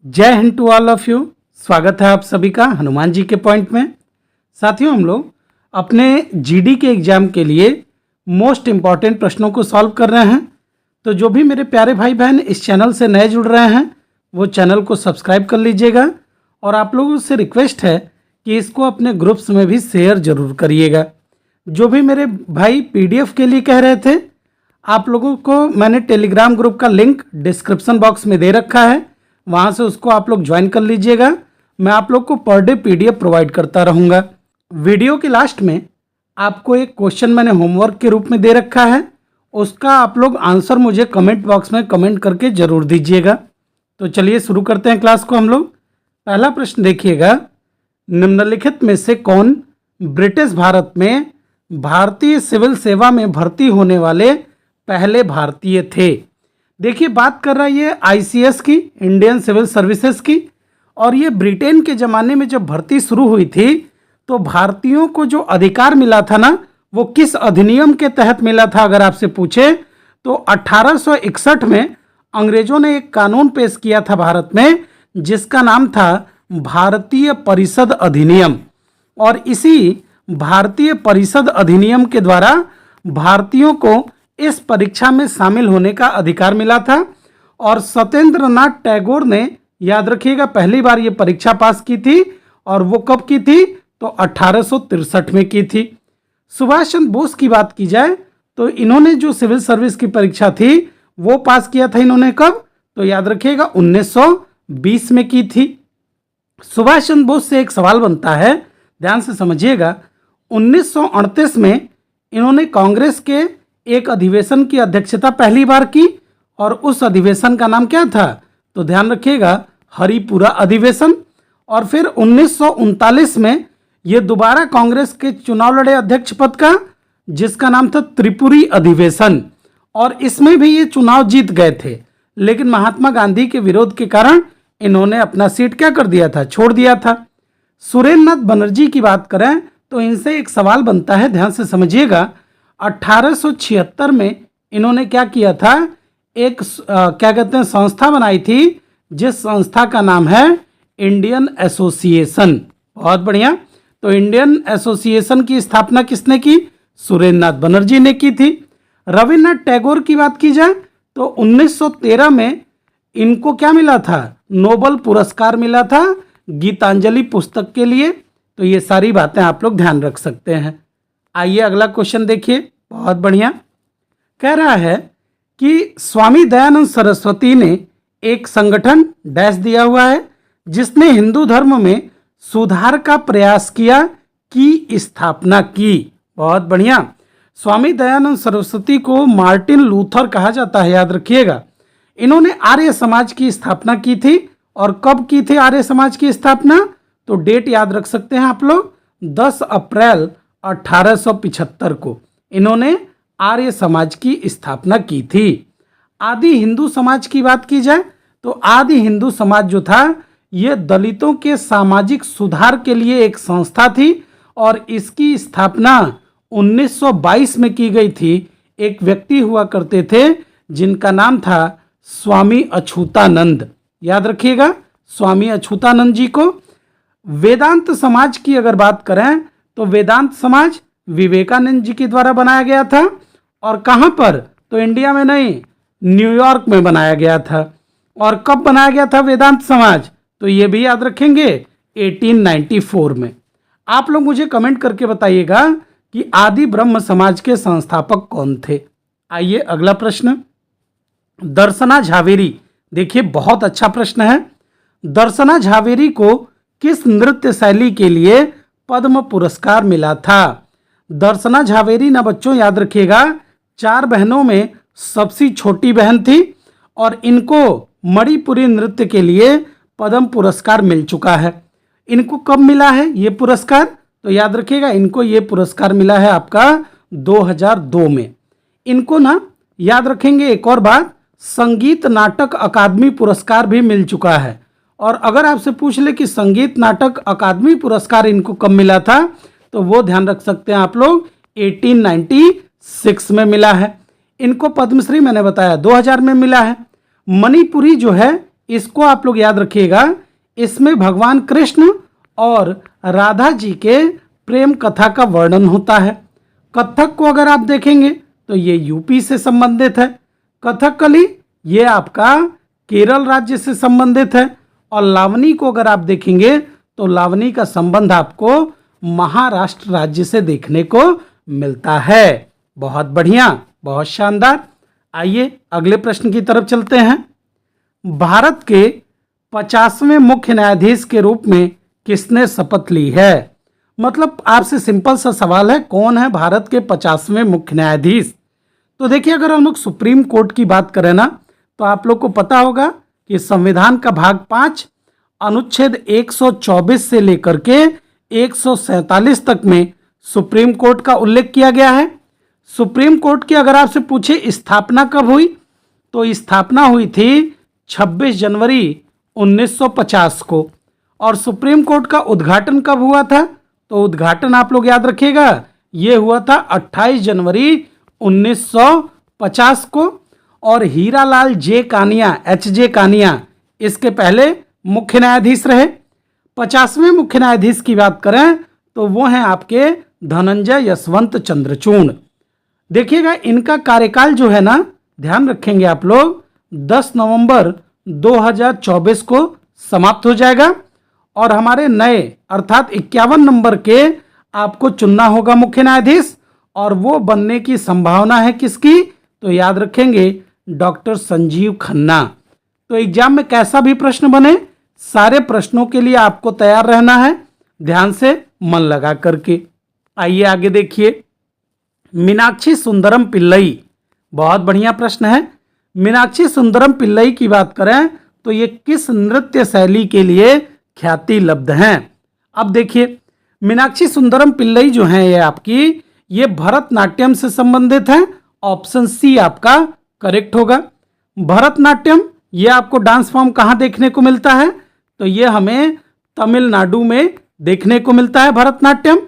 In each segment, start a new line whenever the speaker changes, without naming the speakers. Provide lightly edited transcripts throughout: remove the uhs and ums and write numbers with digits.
जय हिंद to all of you. स्वागत है आप सभी का हनुमान जी के पॉइंट में। साथियों, हम लोग अपने जीडी के एग्जाम के लिए मोस्ट इम्पॉर्टेंट प्रश्नों को सॉल्व कर रहे हैं। तो जो भी मेरे प्यारे भाई बहन इस चैनल से नए जुड़ रहे हैं वो चैनल को सब्सक्राइब कर लीजिएगा और आप लोगों से रिक्वेस्ट है कि इसको अपने ग्रुप्स में भी शेयर ज़रूर करिएगा। जो भी मेरे भाई पीडीएफ के लिए कह रहे थे, आप लोगों को मैंने टेलीग्राम ग्रुप का लिंक डिस्क्रिप्शन बॉक्स में दे रखा है, वहाँ से उसको आप लोग ज्वाइन कर लीजिएगा। मैं आप लोग को पर डे पीडीएफ प्रोवाइड करता रहूँगा। वीडियो के लास्ट में आपको एक क्वेश्चन मैंने होमवर्क के रूप में दे रखा है, उसका आप लोग आंसर मुझे कमेंट बॉक्स में कमेंट करके ज़रूर दीजिएगा। तो चलिए शुरू करते हैं क्लास को हम लोग। पहला प्रश्न देखिएगा, निम्नलिखित में से कौन ब्रिटिश भारत में भारतीय सिविल सेवा में भर्ती होने वाले पहले भारतीय थे। देखिए, बात कर रहा है ये आईसीएस की, इंडियन सिविल सर्विसेज की। और ये ब्रिटेन के ज़माने में जब भर्ती शुरू हुई थी तो भारतीयों को जो अधिकार मिला था ना, वो किस अधिनियम के तहत मिला था अगर आपसे पूछे तो 1861 में अंग्रेजों ने एक कानून पेश किया था भारत में, जिसका नाम था भारतीय परिषद अधिनियम। और इसी भारतीय परिषद अधिनियम के द्वारा भारतीयों को इस परीक्षा में शामिल होने का अधिकार मिला था। और सत्येंद्र नाथ टैगोर ने, याद रखिएगा, पहली बार ये परीक्षा पास की थी। और वो कब की थी तो 1863 में की थी। सुभाष चंद्र बोस की बात की जाए तो इन्होंने जो सिविल सर्विस की परीक्षा थी वो पास किया था इन्होंने कब, तो याद रखिएगा 1920 में की थी। सुभाष चंद्र बोस से एक सवाल बनता है, ध्यान से समझिएगा। 1938 में इन्होंने कांग्रेस के एक अधिवेशन की अध्यक्षता पहली बार की, और उस अधिवेशन का नाम क्या था तो ध्यान रखिएगा हरिपुरा अधिवेशन। और फिर 1939 में ये दोबारा कांग्रेस के चुनाव लड़े अध्यक्ष पद का, जिसका नाम था त्रिपुरी अधिवेशन। और इसमें भी ये चुनाव जीत गए थे, लेकिन महात्मा गांधी के विरोध के कारण इन्होंने अपना सीट क्या कर दिया था, छोड़ दिया था। सुरेंद्र नाथ बनर्जी की बात करें तो इनसे एक सवाल बनता है, ध्यान से समझिएगा। 1876 में इन्होंने क्या किया था, एक क्या कहते हैं संस्था बनाई थी, जिस संस्था का नाम है इंडियन एसोसिएशन। बहुत बढ़िया। तो इंडियन एसोसिएशन की स्थापना किसने की, सुरेंद्र नाथ बनर्जी ने की थी। रविन्द्रनाथ टैगोर की बात की जाए तो 1913 में इनको क्या मिला था, नोबल पुरस्कार मिला था गीतांजलि पुस्तक के लिए। तो ये सारी बातें आप लोग ध्यान रख सकते हैं। आइए अगला क्वेश्चन देखिए, बहुत बढ़िया। कह रहा है कि स्वामी दयानंद सरस्वती ने एक संगठन डैश दिया हुआ है जिसने हिंदू धर्म में सुधार का प्रयास किया की स्थापना की। बहुत बढ़िया। स्वामी दयानंद सरस्वती को मार्टिन लूथर कहा जाता है, याद रखिएगा। इन्होंने आर्य समाज की स्थापना की थी। और कब की थी आर्य समाज की स्थापना, तो डेट याद रख सकते हैं आप लोग, 10 अप्रैल 1875 को इन्होंने आर्य समाज की स्थापना की थी। आदि हिंदू समाज की बात की जाए तो आदि हिंदू समाज जो था ये दलितों के सामाजिक सुधार के लिए एक संस्था थी, और इसकी स्थापना 1922 में की गई थी। एक व्यक्ति हुआ करते थे जिनका नाम था स्वामी अछूतानंद, याद रखिएगा स्वामी अछूतानंद जी को। वेदांत समाज की अगर बात करें तो वेदांत समाज विवेकानंद जी के द्वारा बनाया गया था। और कहाँ पर, तो इंडिया में नहीं, न्यूयॉर्क में बनाया गया था। और कब बनाया गया था वेदांत समाज, तो ये भी याद रखेंगे 1894 में। आप लोग मुझे कमेंट करके बताइएगा कि आदि ब्रह्म समाज के संस्थापक कौन थे। आइए अगला प्रश्न, दर्शना झावेरी। देखिए, बहुत अच्छा प्रश्न है। दर्शना झावेरी को किस नृत्य शैली के लिए पद्म पुरस्कार मिला था। दर्शना झावेरी ना बच्चों, याद रखिएगा, 4 बहनों में सबसे छोटी बहन थी, और इनको मणिपुरी नृत्य के लिए पद्म पुरस्कार मिल चुका है। इनको कब मिला है ये पुरस्कार, तो याद रखिएगा इनको ये पुरस्कार मिला है आपका 2002 में। इनको ना याद रखेंगे एक और बात, संगीत नाटक अकादमी पुरस्कार भी मिल चुका है। और अगर आपसे पूछ ले कि संगीत नाटक अकादमी पुरस्कार इनको कब मिला था, तो वो ध्यान रख सकते हैं आप लोग 1896 में मिला है। इनको पद्मश्री मैंने बताया 2000 में मिला है। मणिपुरी जो है इसको आप लोग याद रखिएगा। इसमें भगवान कृष्ण और राधा जी के प्रेम कथा का वर्णन होता है। कथक को अगर आप देखेंगे तो ये यूपी से संबंधित है। कथकली ये आपका केरल राज्य से संबंधित है। और लावनी को अगर आप देखेंगे तो लावनी का संबंध आपको महाराष्ट्र राज्य से देखने को मिलता है। बहुत बढ़िया, बहुत शानदार। आइए अगले प्रश्न की तरफ चलते हैं। भारत के 50वें मुख्य न्यायाधीश के रूप में किसने शपथ ली है? मतलब आपसे सिंपल सा सवाल है, कौन है भारत के 50वें मुख्य न्यायाधीश? तो देखिए, अगर हम लोग सुप्रीम कोर्ट की बात करें ना, तो आप लोग को पता होगा कि संविधान का भाग 5 अनुच्छेद 124 से लेकर के 147 तक में सुप्रीम कोर्ट का उल्लेख किया गया है। सुप्रीम कोर्ट की अगर आपसे पूछे स्थापना कब हुई, तो स्थापना हुई थी 26 जनवरी 1950 को। और सुप्रीम कोर्ट का उद्घाटन कब हुआ था? तो उद्घाटन आप लोग याद रखिएगा, ये हुआ था 28 जनवरी 1950 को। और हीरालाल जे कानिया, एच.जे. कानिया, इसके पहले मुख्य न्यायाधीश रहे। 50वें मुख्य न्यायाधीश की बात करें तो वो हैं आपके धनंजय यशवंत चंद्रचूड़। देखिएगा, इनका कार्यकाल जो है ना, ध्यान रखेंगे आप लोग, 10 नवंबर 2024 को समाप्त हो जाएगा। और हमारे नए अर्थात 51 नंबर के आपको चुनना होगा मुख्य न्यायाधीश। और वो बनने की संभावना है किसकी? तो याद रखेंगे डॉक्टर संजीव खन्ना। तो एग्जाम में कैसा भी प्रश्न बने, सारे प्रश्नों के लिए आपको तैयार रहना है, ध्यान से मन लगा करके। आइए आगे देखिए, मीनाक्षी सुंदरम पिल्लई, बहुत बढ़िया प्रश्न है। मीनाक्षी सुंदरम पिल्लई की बात करें तो ये किस नृत्य शैली के लिए ख्याति लब्ध हैं? अब देखिए, मीनाक्षी सुंदरम पिल्लई जो हैं ये भरतनाट्यम से संबंधित हैं। ऑप्शन सी आपका करेक्ट होगा। भरतनाट्यम ये आपको डांस फॉर्म कहाँ देखने को मिलता है? तो ये हमें तमिलनाडु में देखने को मिलता है भरतनाट्यम।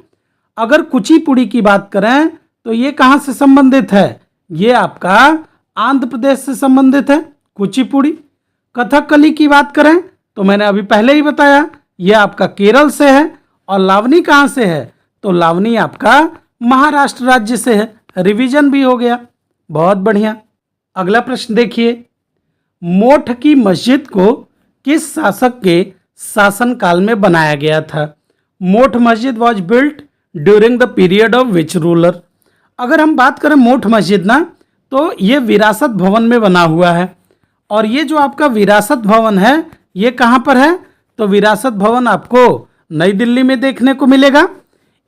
अगर कुचिपुड़ी की बात करें तो ये कहाँ से संबंधित है? ये आपका आंध्र प्रदेश से संबंधित है कुचिपुड़ी। कथकली की बात करें तो मैंने अभी पहले ही बताया, ये आपका केरल से है। और लावनी कहाँ से है? तो लावनी आपका महाराष्ट्र राज्य से है। रिवीजन भी हो गया, बहुत बढ़िया। अगला प्रश्न देखिए, मोठ की मस्जिद को किस शासक के शासनकाल में बनाया गया था? मोठ मस्जिद was built during the period of which ruler? अगर हम बात करें मोठ मस्जिद ना, तो ये विरासत भवन में बना हुआ है। और ये जो आपका विरासत भवन है, ये कहाँ पर है? तो विरासत भवन आपको नई दिल्ली में देखने को मिलेगा।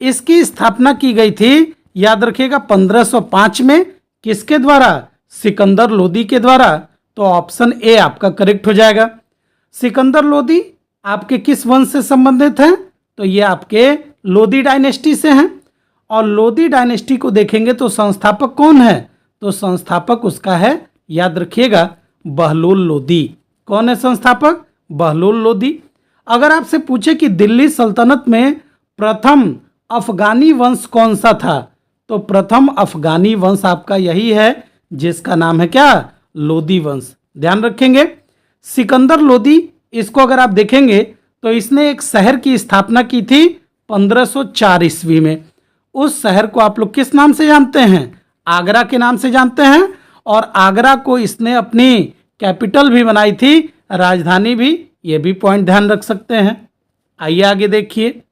इसकी स्थापना की गई थी, याद रखिएगा, 1505 में। किसके द्वारा? सिकंदर लोदी के द्वारा। तो ऑप्शन ए आपका करेक्ट हो जाएगा। सिकंदर लोदी आपके किस वंश से संबंधित हैं? तो ये आपके लोदी डायनेस्टी से हैं। और लोदी डायनेस्टी को देखेंगे तो संस्थापक कौन है? तो संस्थापक उसका है, याद रखिएगा, बहलोल लोदी। कौन है संस्थापक? बहलोल लोदी। अगर आपसे पूछे कि दिल्ली सल्तनत में प्रथम अफगानी वंश कौन सा था? तो प्रथम अफगानी वंश आपका यही है, जिसका नाम है क्या? लोदी वंश। ध्यान रखेंगे, सिकंदर लोदी, इसको अगर आप देखेंगे तो इसने एक शहर की स्थापना की थी 1504 ईस्वी में। उस शहर को आप लोग किस नाम से जानते हैं? आगरा के नाम से जानते हैं। और आगरा को इसने अपनी कैपिटल भी बनाई थी, राजधानी भी। ये भी पॉइंट ध्यान रख सकते हैं। आइए आगे देखिए,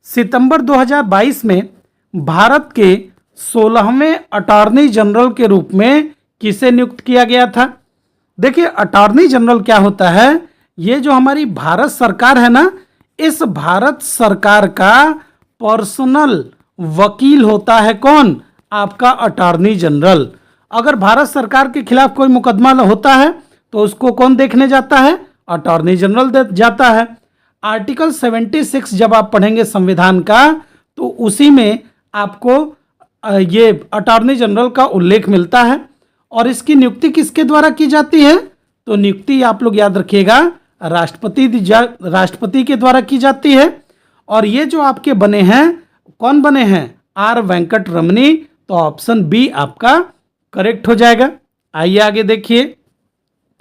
सितंबर 2022 में भारत के 16वें अटॉर्नी जनरल के रूप में किसे नियुक्त किया गया था? देखिए, अटॉर्नी जनरल क्या होता है? ये जो हमारी भारत सरकार है ना, इस भारत सरकार का पर्सनल वकील होता है। कौन? आपका अटॉर्नी जनरल। अगर भारत सरकार के खिलाफ कोई मुकदमा होता है तो उसको कौन देखने जाता है? अटॉर्नी जनरल जाता है। आर्टिकल 76 जब आप पढ़ेंगे संविधान का, तो उसी में आपको ये अटॉर्नी जनरल का उल्लेख मिलता है। और इसकी नियुक्ति किसके द्वारा की जाती है? तो नियुक्ति आप लोग याद रखिएगा, राष्ट्रपति के द्वारा की जाती है। और ये जो आपके बने हैं, कौन बने हैं? आर वेंकट रमनी। तो ऑप्शन बी आपका करेक्ट हो जाएगा। आइए आगे देखिए,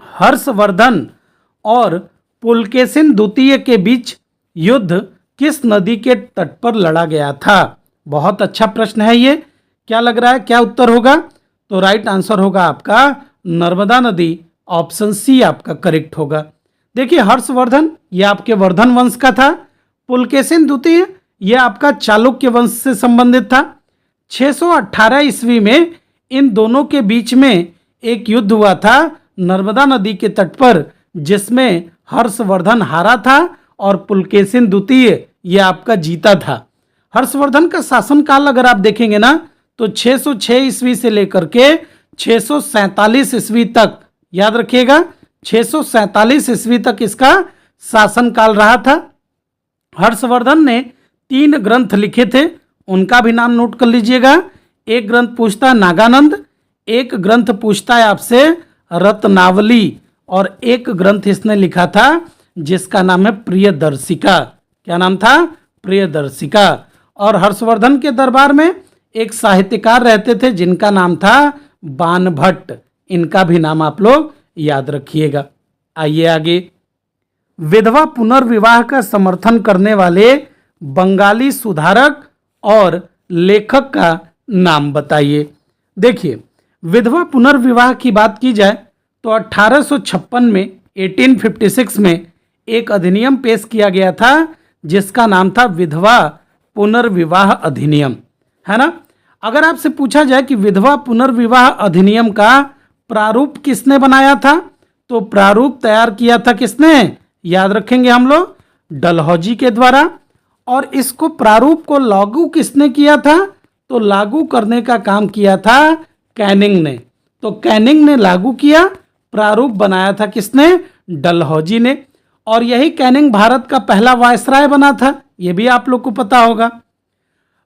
हर्षवर्धन और पुलकेशिन द्वितीय के बीच युद्ध किस नदी के तट पर लड़ा गया था? बहुत अच्छा प्रश्न है ये। क्या लग रहा है, क्या उत्तर होगा? तो राइट आंसर होगा आपका नर्मदा नदी, ऑप्शन सी आपका करेक्ट होगा। देखिए हर्षवर्धन ये आपके वर्धन वंश का था। पुलकेशिन द्वितीय ये आपका चालुक्य वंश से संबंधित था। 618 ईस्वी में इन दोनों के बीच में एक युद्ध हुआ था नर्मदा नदी के तट पर, जिसमें हर्षवर्धन हारा था और पुलकेशिन द्वितीय ये आपका जीता था। हर्षवर्धन का शासनकाल अगर आप देखेंगे ना तो 606 ईस्वी से लेकर के 647 ईस्वी तक, याद रखिएगा 647 ईस्वी तक इसका शासनकाल रहा था। हर्षवर्धन ने 3 ग्रंथ लिखे थे, उनका भी नाम नोट कर लीजिएगा। एक ग्रंथ पूछता है नागानंद, एक ग्रंथ पूछता है आपसे रत्नावली, और एक ग्रंथ इसने लिखा था जिसका नाम है प्रियदर्शिका। क्या नाम था? प्रियदर्शिका। और हर्षवर्धन के दरबार में एक साहित्यकार रहते थे जिनका नाम था बाणभट्ट, इनका भी नाम आप लोग याद रखिएगा। आइए आगे, विधवा पुनर्विवाह का समर्थन करने वाले बंगाली सुधारक और लेखक का नाम बताइए। देखिए विधवा पुनर्विवाह की बात की जाए तो 1856 में 1856 में एक अधिनियम पेश किया गया था जिसका नाम था विधवा पुनर्विवाह अधिनियम, है ना। अगर आपसे पूछा जाए कि विधवा पुनर्विवाह अधिनियम का प्रारूप किसने बनाया था, तो प्रारूप तैयार किया था किसने? याद रखेंगे हम लोग, डलहौजी के द्वारा। और इसको प्रारूप को लागू किसने किया था? तो लागू करने का काम किया था कैनिंग ने। तो कैनिंग ने लागू किया, प्रारूप बनाया था किसने? डलहौजी ने। और यही कैनिंग भारत का पहला वायसराय बना था, ये भी आप लोग को पता होगा।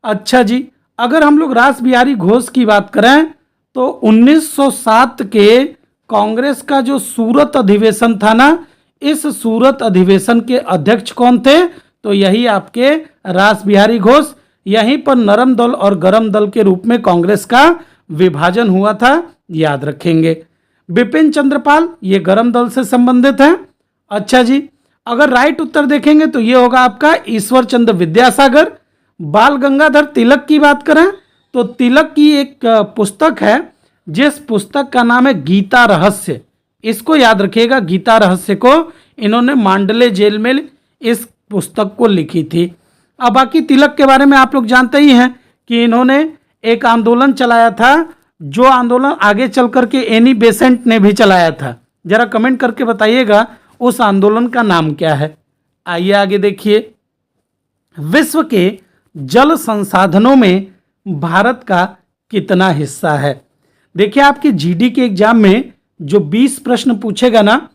अच्छा जी, अगर हम लोग रास बिहारी घोष की बात करें तो 1907 के कांग्रेस का जो सूरत अधिवेशन था ना, इस सूरत अधिवेशन के अध्यक्ष कौन थे? तो यही आपके रास बिहारी घोष। यहीं पर नरम दल और गरम दल के रूप में कांग्रेस का विभाजन हुआ था, याद रखेंगे। बिपिन चंद्रपाल ये गरम दल से संबंधित हैं। अच्छा जी, अगर राइट उत्तर देखेंगे तो ये होगा आपका ईश्वर चंद्र विद्यासागर। बाल गंगाधर तिलक की बात करें तो तिलक की एक पुस्तक है जिस पुस्तक का नाम है गीता रहस्य। इसको याद रखिएगा, गीता रहस्य को इन्होंने मांडले जेल में इस पुस्तक को लिखी थी। अब बाकी तिलक के बारे में आप लोग जानते ही हैं कि इन्होंने एक आंदोलन चलाया था, जो आंदोलन आगे चल करके एनी बेसेंट ने भी चलाया था। जरा कमेंट करके बताइएगा उस आंदोलन का नाम क्या है। आइए आगे देखिए, विश्व के जल संसाधनों में भारत का कितना हिस्सा है? देखिए आपके जीडी के एग्जाम में जो 20 प्रश्न पूछेगा ना,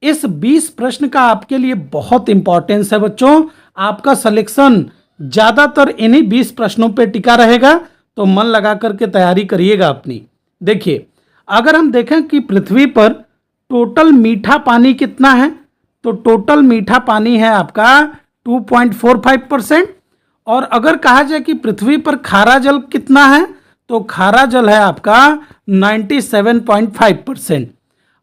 इस 20 प्रश्न का आपके लिए बहुत इंपॉर्टेंस है बच्चों। आपका सिलेक्शन ज़्यादातर इन्हीं 20 प्रश्नों पे टिका रहेगा, तो मन लगा करके तैयारी करिएगा अपनी। देखिए अगर हम देखें कि पृथ्वी पर टोटल मीठा पानी कितना है, तो टोटल मीठा पानी है आपका 2.45%। और अगर कहा जाए कि पृथ्वी पर खारा जल कितना है, तो खारा जल है आपका 97.5%।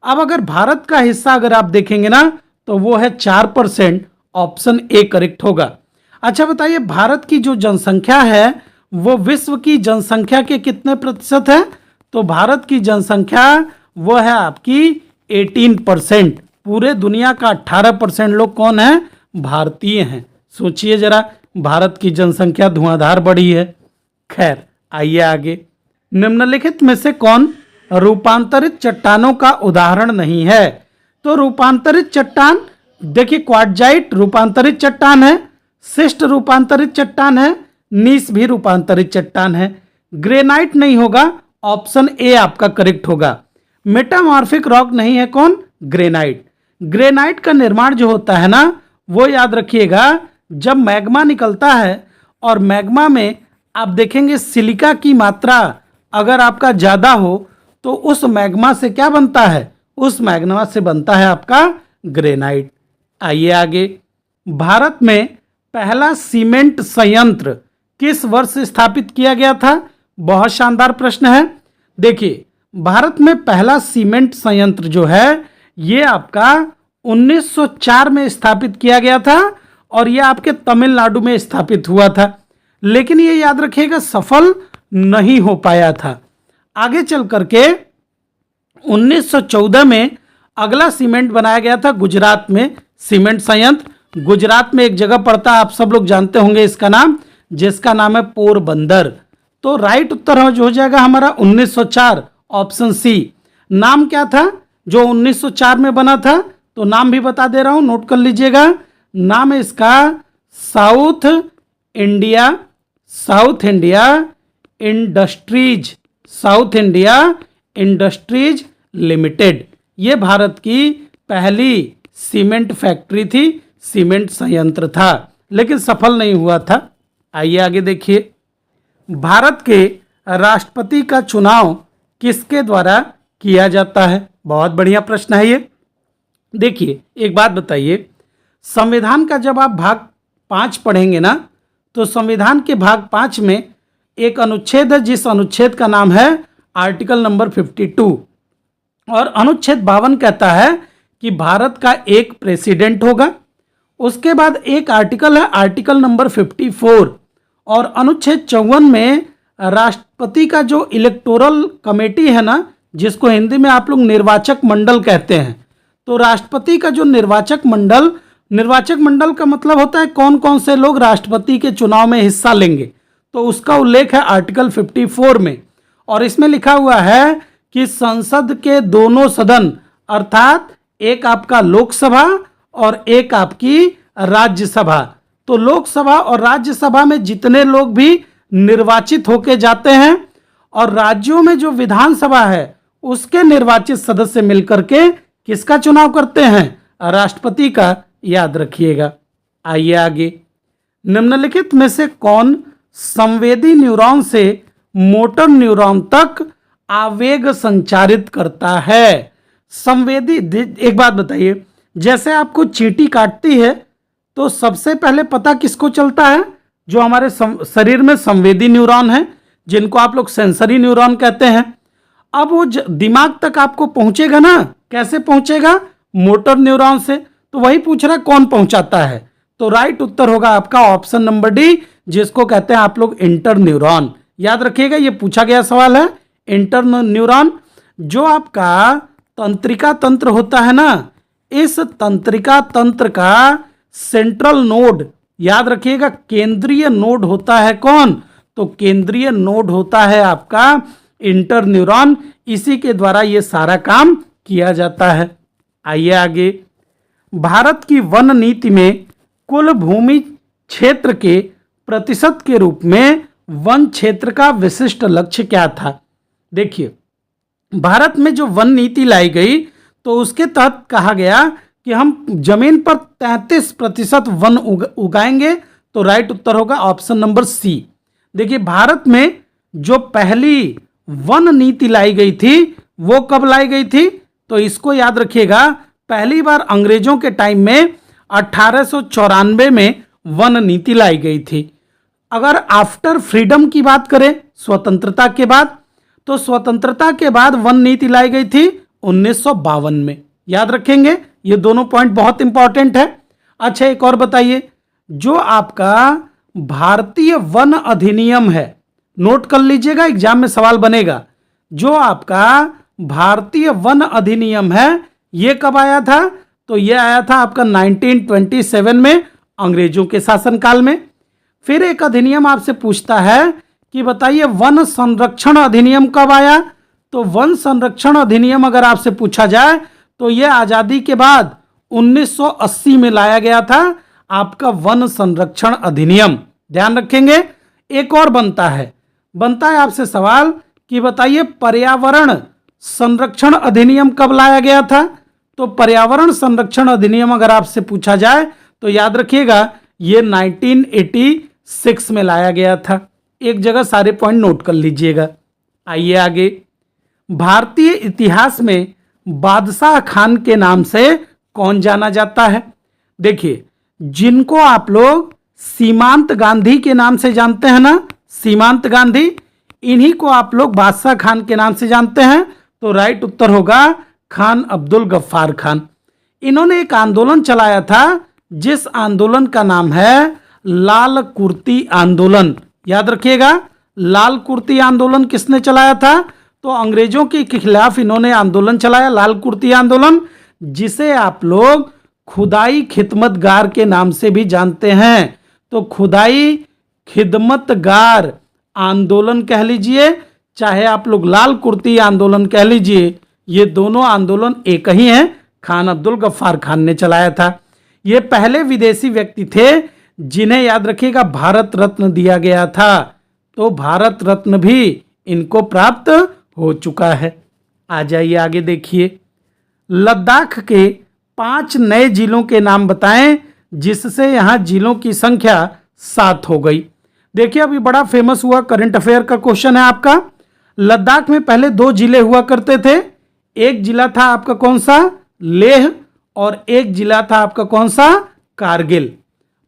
अब अगर भारत का हिस्सा अगर आप देखेंगे ना तो वो है 4%, ऑप्शन ए करेक्ट होगा। अच्छा बताइए, भारत की जो जनसंख्या है वो विश्व की जनसंख्या के कितने प्रतिशत है? तो भारत की जनसंख्या वो है आपकी 18%। पूरे दुनिया का 18% लोग कौन है? भारतीय हैं। सोचिए जरा, भारत की जनसंख्या धुआंधार बढ़ी है। खैर आइए आगे, निम्नलिखित में से कौन रूपांतरित चट्टानों का उदाहरण नहीं है? तो रूपांतरित चट्टान, देखिए क्वार्टजाइट रूपांतरित चट्टान है, शिस्ट रूपांतरित चट्टान है, नीस भी रूपांतरित चट्टान है। ग्रेनाइट नहीं होगा, ऑप्शन ए आपका करेक्ट होगा। मेटामॉर्फिक रॉक नहीं है, कौन? ग्रेनाइट। ग्रेनाइट का निर्माण जो होता है ना, वो याद रखिएगा, जब मैग्मा निकलता है और मैग्मा में आप देखेंगे सिलिका की मात्रा अगर आपका ज़्यादा हो तो उस मैग्मा से क्या बनता है? उस मैग्मा से बनता है आपका ग्रेनाइट। आइए आगे, भारत में पहला सीमेंट संयंत्र किस वर्ष स्थापित किया गया था? बहुत शानदार प्रश्न है। देखिए भारत में पहला सीमेंट संयंत्र जो है ये आपका 1904 में स्थापित किया गया था और यह आपके तमिलनाडु में स्थापित हुआ था, लेकिन ये याद रखिएगा सफल नहीं हो पाया था। आगे चल करके 1914 में अगला सीमेंट बनाया गया था गुजरात में, सीमेंट संयंत्र गुजरात में एक जगह पड़ता है, आप सब लोग जानते होंगे इसका नाम, जिसका नाम है पोरबंदर। तो राइट उत्तर जो हो जाएगा हमारा 1904, ऑप्शन सी। नाम क्या था जो 1904 में बना था? तो नाम भी बता दे रहा हूं, नोट कर लीजिएगा। नाम है इसका साउथ इंडिया इंडस्ट्रीज लिमिटेड। ये भारत की पहली सीमेंट फैक्ट्री थी, सीमेंट संयंत्र था, लेकिन सफल नहीं हुआ था। आइए आगे देखिए, भारत के राष्ट्रपति का चुनाव किसके द्वारा किया जाता है? बहुत बढ़िया प्रश्न है ये। देखिए एक बात बताइए, संविधान का जब आप भाग 5 पढ़ेंगे ना, तो संविधान के भाग 5 में एक अनुच्छेद है, जिस अनुच्छेद का नाम है आर्टिकल नंबर 52, और अनुच्छेद 52 कहता है कि भारत का एक प्रेसिडेंट होगा। उसके बाद एक आर्टिकल है आर्टिकल नंबर 54, और अनुच्छेद 54 में राष्ट्रपति का जो इलेक्टोरल कमेटी है ना, जिसको हिंदी में आप लोग निर्वाचक मंडल कहते हैं, तो राष्ट्रपति का जो निर्वाचक मंडल का मतलब होता है कौन कौन से लोग राष्ट्रपति के चुनाव में हिस्सा लेंगे, तो उसका उल्लेख है आर्टिकल 54 में। और इसमें लिखा हुआ है कि संसद के दोनों सदन, अर्थात एक आपका लोकसभा और एक आपकी राज्यसभा, तो लोकसभा और राज्यसभा में जितने लोग भी निर्वाचित होके जाते हैं, और राज्यों में जो विधानसभा है उसके निर्वाचित सदस्य मिलकर के किसका चुनाव करते हैं? राष्ट्रपति का, याद रखिएगा। आइए आगे, निम्नलिखित में से कौन संवेदी न्यूरॉन से मोटर न्यूरॉन तक आवेग संचारित करता है? संवेदी, एक बात बताइए, जैसे आपको चींटी काटती है तो सबसे पहले पता किसको चलता है? जो हमारे शरीर में संवेदी न्यूरॉन है, जिनको आप लोग सेंसरी न्यूरॉन कहते हैं। अब वो दिमाग तक आपको पहुंचेगा ना, कैसे पहुंचेगा? मोटर न्यूरॉन से। तो वही पूछ रहा है कौन पहुंचाता है, तो राइट उत्तर होगा आपका ऑप्शन नंबर डी, जिसको कहते हैं आप लोग इंटर न्यूरॉन। याद रखिएगा, ये पूछा गया सवाल है। इंटर न्यूरॉन जो आपका तंत्रिका तंत्र होता है ना, इस तंत्रिका तंत्र का सेंट्रल नोड, याद रखिएगा केंद्रीय नोड होता है कौन? तो केंद्रीय नोड होता है आपका इंटर न्यूरॉन, इसी के द्वारा ये सारा काम किया जाता है। आइए आगे, भारत की वन नीति में कुल भूमि क्षेत्र के प्रतिशत के रूप में वन क्षेत्र का विशिष्ट लक्ष्य क्या था? देखिए, भारत में जो वन नीति लाई गई तो उसके तहत कहा गया कि हम जमीन पर 33% वन उगाएंगे, तो राइट उत्तर होगा ऑप्शन नंबर सी। देखिए, भारत में जो पहली वन नीति लाई गई थी वो कब लाई गई थी? तो इसको याद रखिएगा, पहली बार अंग्रेजों के टाइम में 1894 में वन नीति लाई गई थी। अगर आफ्टर फ्रीडम की बात करें, स्वतंत्रता के बाद, तो स्वतंत्रता के बाद वन नीति लाई गई थी 1952 में। याद रखेंगे, ये दोनों पॉइंट बहुत इंपॉर्टेंट है। अच्छा, एक और बताइए, जो आपका भारतीय वन अधिनियम है, नोट कर लीजिएगा, एग्जाम में सवाल बनेगा। जो आपका भारतीय वन अधिनियम है, ये कब आया था? तो ये आया था आपका 1927 में, अंग्रेजों के शासनकाल में। फिर एक अधिनियम आपसे पूछता है कि बताइए वन संरक्षण अधिनियम कब आया? तो वन संरक्षण अधिनियम अगर आपसे पूछा जाए तो यह आज़ादी के बाद 1980 में लाया गया था, आपका वन संरक्षण अधिनियम। ध्यान रखेंगे। एक और बनता है आपसे सवाल कि बताइए पर्यावरण संरक्षण अधिनियम कब लाया गया था? तो पर्यावरण संरक्षण अधिनियम अगर आपसे पूछा जाए तो याद रखिएगा ये 1986 में लाया गया था। एक जगह सारे पॉइंट नोट कर लीजिएगा। आइए आगे, भारतीय इतिहास में बादशाह खान के नाम से कौन जाना जाता है? देखिए, जिनको आप लोग सीमांत गांधी के नाम से जानते हैं ना, सीमांत गांधी, इन्हीं को आप लोग बादशाह खान के नाम से जानते हैं। तो राइट उत्तर होगा खान अब्दुल गफ्फार खान। इन्होंने एक आंदोलन चलाया था जिस आंदोलन का नाम है लाल कुर्ती आंदोलन। याद रखिएगा, लाल कुर्ती आंदोलन किसने चलाया था? तो अंग्रेजों के खिलाफ इन्होंने आंदोलन चलाया, लाल कुर्ती आंदोलन, जिसे आप लोग खुदाई खिदमतगार के नाम से भी जानते हैं। तो खुदाई खिदमतगार आंदोलन कह लीजिए, चाहे आप लोग लाल कुर्ती आंदोलन कह लीजिए, ये दोनों आंदोलन एक ही हैं। खान अब्दुल गफ्फार खान ने चलाया था। ये पहले विदेशी व्यक्ति थे जिन्हें, याद रखिएगा, भारत रत्न दिया गया था। तो भारत रत्न भी इनको प्राप्त हो चुका है। आ जाइए आगे देखिए, लद्दाख के 5 नए जिलों के नाम बताएं जिससे यहां जिलों की संख्या 7 हो गई। देखिए, अभी बड़ा फेमस हुआ करंट अफेयर का क्वेश्चन है आपका। लद्दाख में पहले 2 जिले हुआ करते थे। एक जिला था आपका कौन सा? लेह, और एक जिला था आपका कौन सा? कारगिल।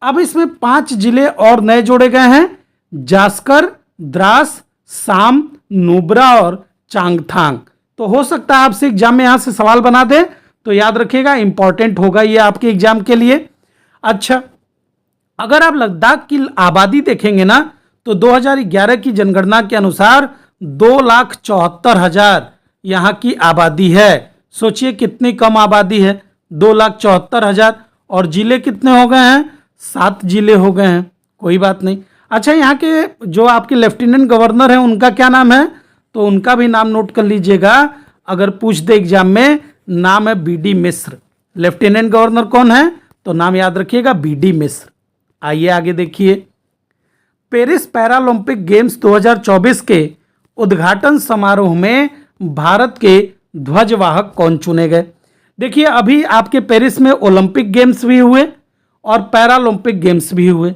अब इसमें 5 जिले और नए जोड़े गए हैं, जास्कर, द्रास, साम, नुब्रा और चांगथांग। तो हो सकता है आपसे एग्जाम में यहां से सवाल बना दे, तो याद रखिएगा, इंपॉर्टेंट होगा ये आपके एग्जाम के लिए। अच्छा, अगर आप लद्दाख की आबादी देखेंगे ना, तो 2011 की जनगणना के अनुसार 2,74,000 यहाँ की आबादी है। सोचिए कितनी कम आबादी है, 2,74,000। और जिले कितने हो गए हैं? 7 जिले हो गए हैं। कोई बात नहीं। अच्छा, यहाँ के जो आपके लेफ्टिनेंट गवर्नर हैं उनका क्या नाम है? तो उनका भी नाम नोट कर लीजिएगा, अगर पूछ दे एग्जाम में। नाम है बीडी मिश्र। लेफ्टिनेंट गवर्नर कौन है? तो नाम याद रखिएगा, बीडी मिश्र। आइए आगे देखिए, पेरिस पैरालंपिक गेम्स 2024 के उद्घाटन समारोह में भारत के ध्वजवाहक कौन चुने गए? देखिए, अभी आपके पेरिस में ओलंपिक गेम्स भी हुए और पैरालंपिक गेम्स भी हुए।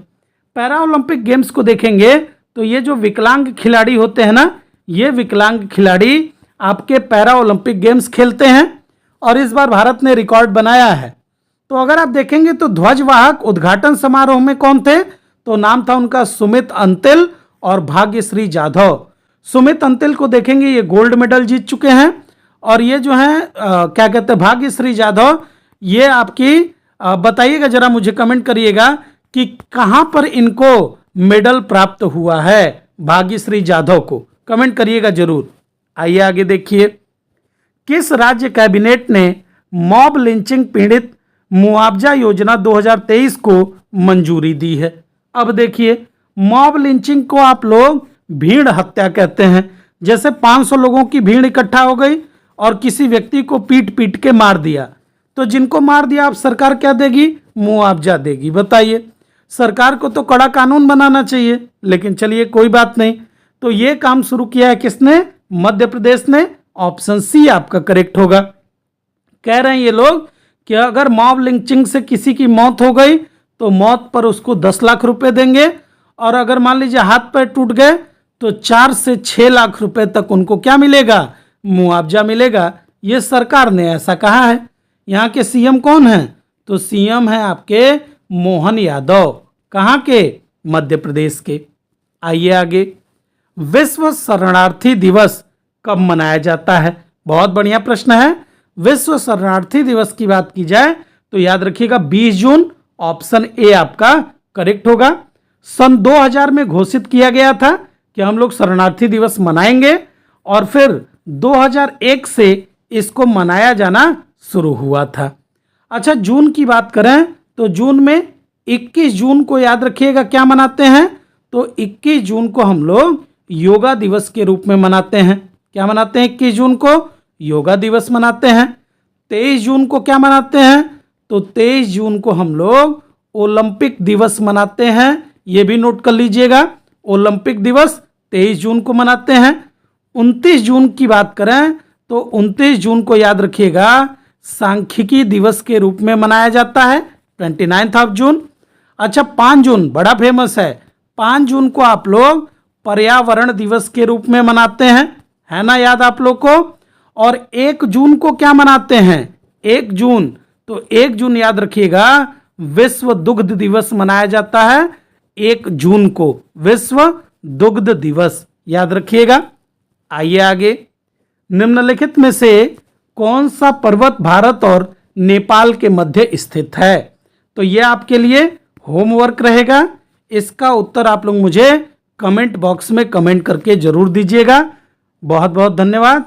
पैरालंपिक गेम्स को देखेंगे तो ये जो विकलांग खिलाड़ी होते हैं ना, ये विकलांग खिलाड़ी आपके पैरा ओलंपिक गेम्स खेलते हैं, और इस बार भारत ने रिकॉर्ड बनाया है। तो अगर आप देखेंगे तो ध्वजवाहक उद्घाटन समारोह में कौन थे? तो नाम था उनका सुमित अंतिल और भाग्यश्री जाधव। सुमित अंतिल को देखेंगे, ये गोल्ड मेडल जीत चुके हैं, और ये जो हैं क्या कहते हैं, भाग्यश्री जाधव, ये आपकी बताइएगा जरा, मुझे कमेंट करिएगा कि कहां पर इनको मेडल प्राप्त हुआ है, भाग्यश्री जाधव को, कमेंट करिएगा जरूर। आइए आगे देखिए, किस राज्य कैबिनेट ने मॉब लिंचिंग पीड़ित मुआवजा योजना 2023 को मंजूरी दी है? अब देखिए, मॉब लिंचिंग को आप लोग भीड़ हत्या कहते हैं। जैसे 500 लोगों की भीड़ इकट्ठा हो गई और किसी व्यक्ति को पीट पीट के मार दिया, तो जिनको मार दिया अब सरकार क्या देगी? मुआवजा देगी। बताइए, सरकार को तो कड़ा कानून बनाना चाहिए, लेकिन चलिए कोई बात नहीं। तो ये काम शुरू किया है किसने? मध्य प्रदेश ने। ऑप्शन सी आपका करेक्ट होगा। कह रहे हैं ये लोग कि अगर मॉब लिंचिंग से किसी की मौत हो गई तो मौत पर उसको 10 लाख रुपए देंगे, और अगर मान लीजिए हाथ पैर टूट गए तो 4 से 6 लाख रुपए तक उनको क्या मिलेगा? मुआवजा मिलेगा। ये सरकार ने ऐसा कहा है। यहाँ के सीएम कौन है? तो सीएम है आपके मोहन यादव। कहाँ के? मध्य प्रदेश के। आइए आगे, विश्व शरणार्थी दिवस कब मनाया जाता है? बहुत बढ़िया प्रश्न है। विश्व शरणार्थी दिवस की बात की जाए तो याद रखिएगा 20 जून, ऑप्शन ए आपका करेक्ट होगा। सन 2000 में घोषित किया गया था कि हम लोग शरणार्थी दिवस मनाएंगे, और फिर 2001 से इसको मनाया जाना शुरू हुआ था। अच्छा, जून की बात करें तो जून में 21 जून को याद रखिएगा क्या मनाते हैं? तो 21 जून को हम लोग योगा दिवस के रूप में मनाते हैं। क्या मनाते हैं? 21 जून को योगा दिवस मनाते हैं। 23 जून को क्या मनाते हैं? तो 23 जून को हम लोग ओलंपिक दिवस मनाते हैं। ये भी नोट कर लीजिएगा, ओलंपिक दिवस 23 जून को मनाते हैं। 29 जून की बात करें तो 29 जून को याद रखिएगा सांख्यिकी दिवस के रूप में मनाया जाता है, 29 ऑफ जून। अच्छा, 5 जून बड़ा फेमस है। 5 जून को आप लोग पर्यावरण दिवस के रूप में मनाते हैं, है ना याद आप लोग को। और 1 जून को क्या मनाते हैं? 1 जून, तो 1 जून याद रखिएगा विश्व दुग्ध दिवस मनाया जाता है। 1 जून को विश्व दुग्ध दिवस याद रखिएगा। आइए आगे, निम्नलिखित में से कौन सा पर्वत भारत और नेपाल के मध्य स्थित है? तो ये आपके लिए होमवर्क रहेगा। इसका उत्तर आप लोग मुझे कमेंट बॉक्स में कमेंट करके जरूर दीजिएगा। बहुत बहुत धन्यवाद।